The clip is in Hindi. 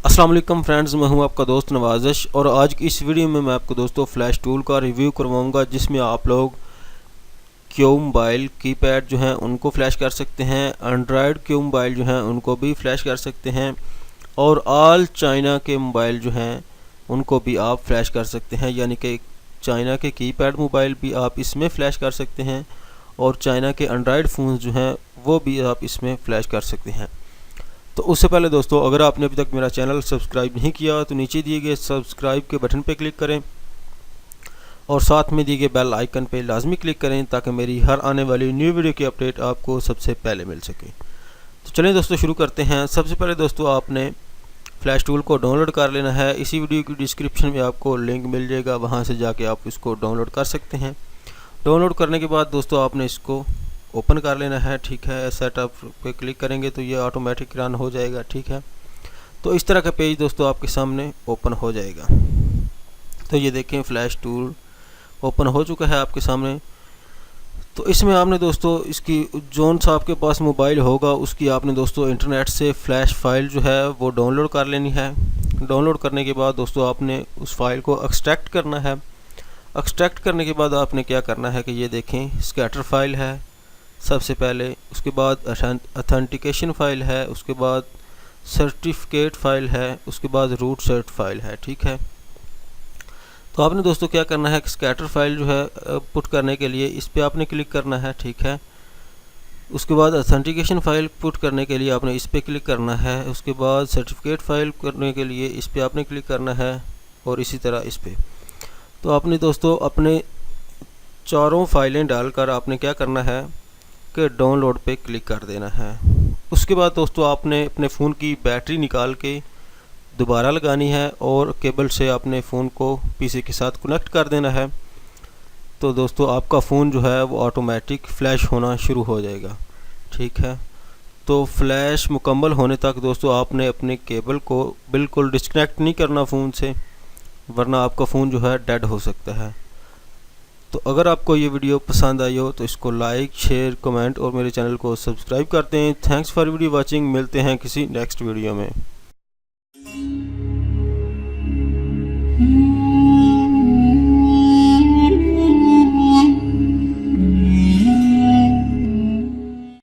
अस्सलाम वालेकुम फ्रेंड्स, मैं हूं आपका दोस्त नवाज़िश और आज की इस वीडियो में मैं आपको दोस्तों फ़्लैश टूल का रिव्यू करवाऊंगा जिसमें आप लोग क्यू मोबाइल कीपैड जो हैं उनको फ़्लैश कर सकते हैं, एंड्रॉयड क्यू मोबाइल जो हैं उनको भी फ़्लैश कर सकते हैं और ऑल चाइना के मोबाइल जो हैं उनको भी आप फ़्लैश कर सकते हैं। यानी कि चाइना के कीपैड मोबाइल भी आप इसमें फ़्लैश कर सकते हैं और चाइना के एंड्रॉयड फ़ोन जो हैं वो भी आप इसमें फ़्लैश कर सकते हैं। तो उससे पहले दोस्तों, अगर आपने अभी तक मेरा चैनल सब्सक्राइब नहीं किया तो नीचे दिए गए सब्सक्राइब के बटन पर क्लिक करें और साथ में दिए गए बेल आइकन पे लाजमी क्लिक करें ताकि मेरी हर आने वाली न्यू वीडियो की अपडेट आपको सबसे पहले मिल सके। तो चलें दोस्तों, शुरू करते हैं। सबसे पहले दोस्तों, आपने फ्लैश टूल को डाउनलोड कर लेना है। इसी वीडियो की डिस्क्रिप्शन में आपको लिंक मिल जाएगा, वहाँ से जाके आप इसको डाउनलोड कर सकते हैं। डाउनलोड करने के बाद दोस्तों आपने इसको ओपन कर लेना है। ठीक है, सेटअप पे क्लिक करेंगे तो ये ऑटोमेटिक रन हो जाएगा। ठीक है, तो इस तरह का पेज दोस्तों आपके सामने ओपन हो जाएगा। तो ये देखें, फ्लैश टूल ओपन हो चुका है आपके सामने। तो इसमें आपने दोस्तों इसकी जोन सा आपके पास मोबाइल होगा उसकी आपने दोस्तों इंटरनेट से फ़्लैश फाइल जो है वो डाउनलोड कर लेनी है। डाउनलोड करने के बाद दोस्तों आपने उस फाइल को एक्सट्रैक्ट करना है। एक्सट्रैक्ट करने के बाद आपने क्या करना है कि ये देखें, स्कैटर फाइल है सबसे पहले, उसके बाद अथेंटिकेशन फ़ाइल है, उसके बाद सर्टिफिकेट फ़ाइल है, उसके बाद रूट सर्ट फाइल है। ठीक है, तो आपने दोस्तों क्या करना है कि स्कैटर फाइल जो है पुट करने के लिए इस पर आपने क्लिक करना है। ठीक है, उसके बाद अथेंटिकेशन फ़ाइल पुट करने के लिए आपने इस पर क्लिक करना है। उसके बाद सर्टिफिकेट फ़ाइल करने के लिए इस पर आपने क्लिक करना है और इसी तरह इस पर। तो आपने दोस्तों अपने चारों फाइलें डालकर आपने क्या करना है कि डाउनलोड पे क्लिक कर देना है। उसके बाद दोस्तों आपने अपने फ़ोन की बैटरी निकाल के दोबारा लगानी है और केबल से अपने फ़ोन को पीसी के साथ कनेक्ट कर देना है। तो दोस्तों आपका फ़ोन जो है वो ऑटोमेटिक फ़्लैश होना शुरू हो जाएगा। ठीक है, तो फ्लैश मुकम्मल होने तक दोस्तों आपने अपने केबल को बिल्कुल डिस्कनेक्ट नहीं करना फ़ोन से, वरना आपका फ़ोन जो है डेड हो सकता है। तो अगर आपको ये वीडियो पसंद आई हो तो इसको लाइक, शेयर, कमेंट और मेरे चैनल को सब्सक्राइब करते हैं। Thanks for video watching. मिलते हैं किसी नेक्स्ट वीडियो में।